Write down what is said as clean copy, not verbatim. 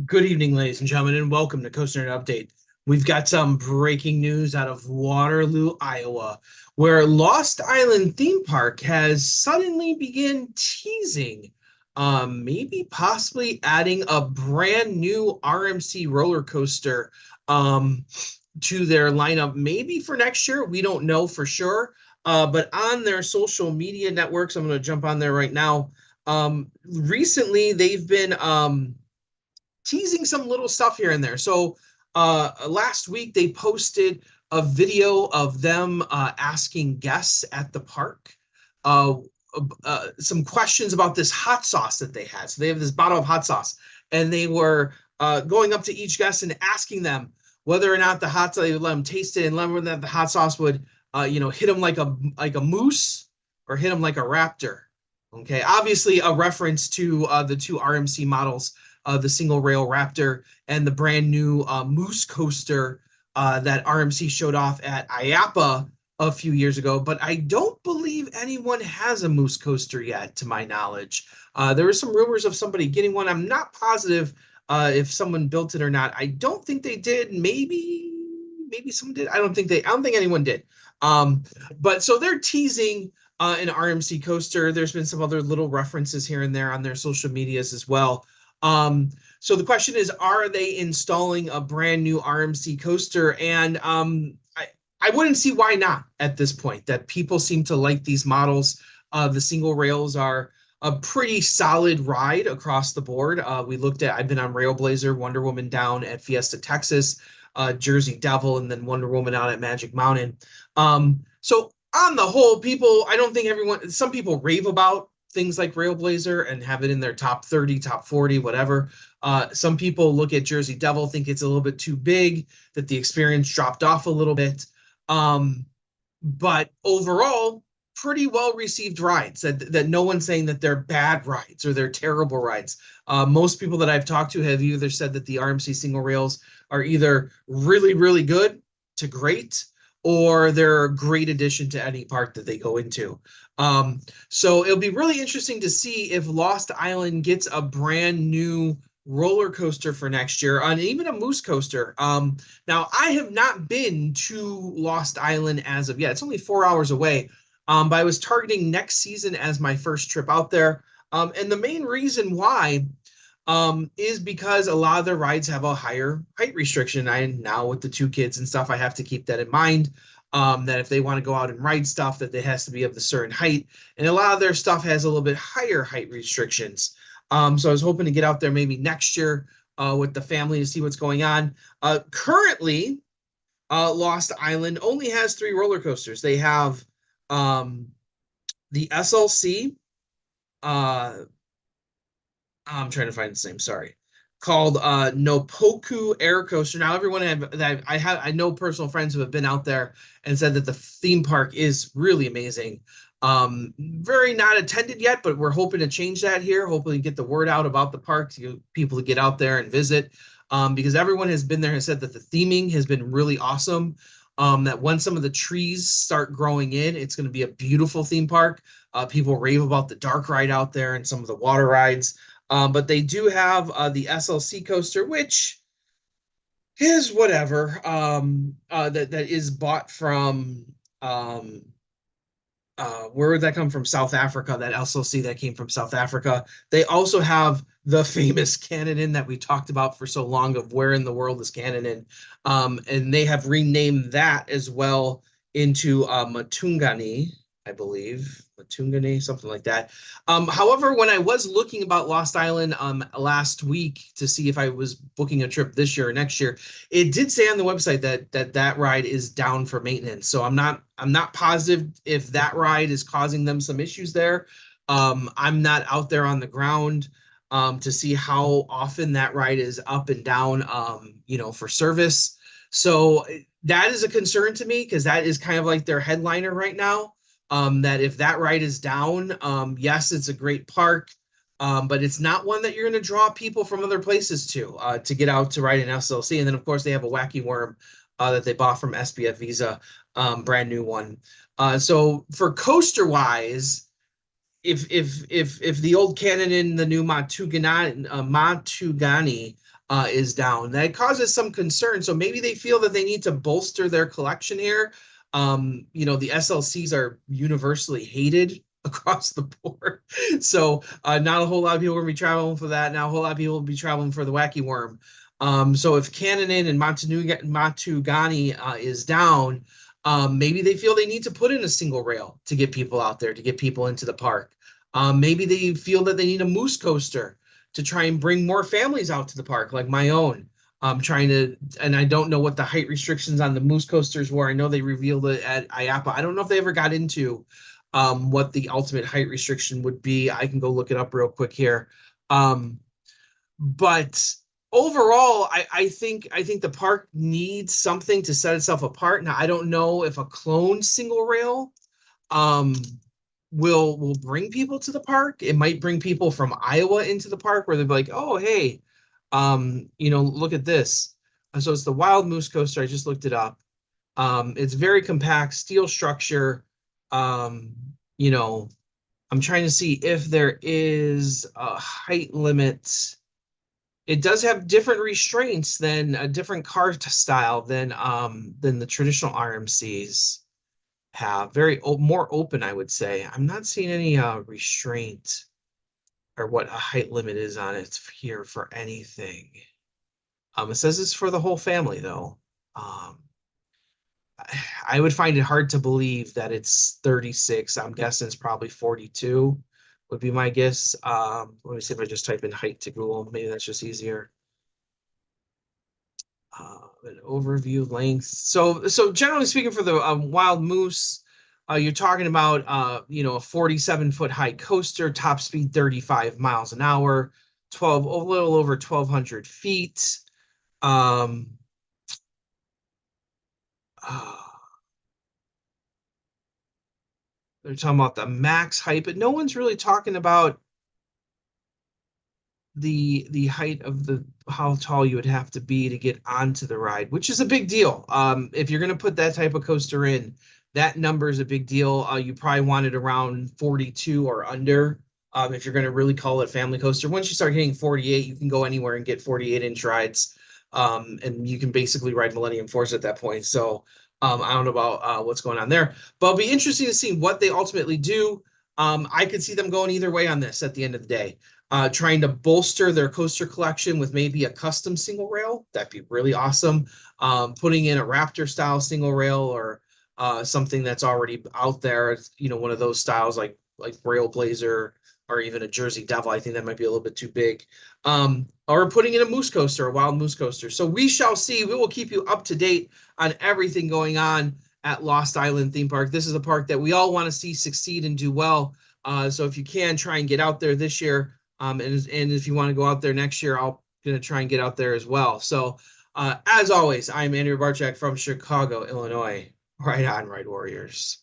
Good evening, ladies and gentlemen, and welcome to COASTER-net Update. We've got some breaking news out of Waterloo, Iowa, where Lost Island theme park has suddenly begun teasing, maybe possibly adding a brand new RMC roller coaster to their lineup, maybe for next year. We don't know for sure, but on their social media networks, I'm going to jump on there right now. Recently, they've been teasing some little stuff here and there. So last week they posted a video of them asking guests at the park some questions about this hot sauce that they had. So they have this bottle of hot sauce, and they were going up to each guest and asking them whether or not the hot sauce, they would let them taste it, and whether or not the hot sauce would hit them like a moose or hit them like a raptor. Okay, obviously a reference to the two RMC models, the single rail Raptor and the brand new Moose coaster that RMC showed off at IAAPA a few years ago. But I don't believe anyone has a Moose coaster yet, to my knowledge. There were some rumors of somebody getting one. I'm not positive if someone built it or not. I don't think they did. Maybe someone did. I don't think anyone did. But so they're teasing an RMC coaster. There's been some other little references here and there on their social medias as well. So the question is, are they installing a brand new RMC coaster? And I wouldn't see why not at this point. That people seem to like these models. The single rails are a pretty solid ride across the board. I've been on Railblazer, Wonder Woman down at Fiesta, Texas, Jersey Devil, and then Wonder Woman out at Magic Mountain. So on the whole, some people rave about things like Railblazer and have it in their top 30, top 40, whatever. Some people look at Jersey Devil, think it's a little bit too big, that the experience dropped off a little bit. But overall, pretty well-received rides, that no one's saying that they're bad rides or they're terrible rides. Most people that I've talked to have either said that the RMC single rails are either really, really good to great, or they're a great addition to any park that they go into. So it'll be really interesting to see if Lost Island gets a brand new roller coaster for next year, and even a Moose coaster. Now, I have not been to Lost Island as of yet. It's only 4 hours away, but I was targeting next season as my first trip out there. And the main reason why is because a lot of their rides have a higher height restriction. Now with the two kids and stuff, I have to keep that in mind. That if they want to go out and ride stuff, that it has to be of the certain height. And a lot of their stuff has a little bit higher height restrictions. So I was hoping to get out there maybe next year with the family to see what's going on. Currently, Lost Island only has 3 roller coasters. They have the SLC. I'm trying to find its name. Sorry. Called Nopoku Air Coaster. Now, everyone I know personal friends who have been out there and said that the theme park is really amazing. Very not attended yet, but we're hoping to change that here. Hopefully get the word out about the park to get people to get out there and visit, because everyone has been there and said that the theming has been really awesome. That when some of the trees start growing in, it's going to be a beautiful theme park. People rave about the dark ride out there and some of the water rides. But they do have the SLC coaster, which is whatever. That is bought from where would that come from? South Africa. That SLC that came from South Africa. They also have the famous Cannon that we talked about for so long, of where in the world is Cannon, and they have renamed that as well into Matungani, I believe. Matungani, something like that. However, when I was looking about Lost Island last week to see if I was booking a trip this year or next year, it did say on the website that ride is down for maintenance. So I'm not positive if that ride is causing them some issues there. I'm not out there on the ground to see how often that ride is up and down, for service. So that is a concern to me, because that is kind of like their headliner right now. That if that ride is down, yes, it's a great park, but it's not one that you're going to draw people from other places to get out to ride an SLC. And then, of course, they have a Wacky Worm that they bought from SBF Visa, brand new one. So for coaster wise, if the old Cannon and the new Matugani is down. That causes some concern. So maybe they feel that they need to bolster their collection here. The SLCs are universally hated across the board. So not a whole lot of people are going to be traveling for that. Now a whole lot of people will be traveling for the Wacky Worm. So if Cannonin and Matugani is down, maybe they feel they need to put in a single rail to get people out there, to get people into the park. Maybe they feel that they need a moose coaster to try and bring more families out to the park, like my own. And I don't know what the height restrictions on the moose coasters were. I know they revealed it at IAAPA. I don't know if they ever got into what the ultimate height restriction would be. I can go look it up real quick here. But overall, I think the park needs something to set itself apart. Now, I don't know if a clone single rail um, will bring people to the park. It might bring people from Iowa into the park where they'll be like, oh, hey, look at this. So it's the Wild Moose Coaster. I just looked it up. It's very compact, steel structure. Um, you know, I'm trying to see if there is a height limit. It does have different restraints than a different car style than the traditional RMCs have. More open, I would say. I'm not seeing any restraint or what a height limit is on it here for anything. It says it's for the whole family though. I would find it hard to believe that it's 36. I'm guessing it's probably 42 would be my guess. Let me see if I just type in height to Google. Maybe that's just easier. An overview length. So generally speaking, for the wild moose, you're talking about a 47-foot high coaster, top speed 35 miles an hour, a little over 1,200 feet. Uh, they're talking about the max height, but no one's really talking about the height of how tall you would have to be to get onto the ride, which is a big deal. If you're going to put that type of coaster in, that number is a big deal. You probably want it around 42 or under. If you're going to really call it family coaster, once you start hitting 48, you can go anywhere and get 48-inch rides. And you can basically ride Millennium Force at that point. So I don't know about what's going on there, but it'll be interesting to see what they ultimately do. I could see them going either way on this at the end of the day. Trying to bolster their coaster collection with maybe a custom single rail. That'd be really awesome. Putting in a Raptor style single rail or something that's already out there, one of those styles like Railblazer or even a Jersey Devil. I think that might be a little bit too big. Or putting in a moose coaster, a wild moose coaster. So we shall see. We will keep you up to date on everything going on at Lost Island Theme Park. This is a park that we all want to see succeed and do well. So if you can, try and get out there this year. And if you want to go out there next year, I'm going to try and get out there as well. So as always, I'm Andrew Barchak from Chicago, Illinois. Right on, Ride Warriors.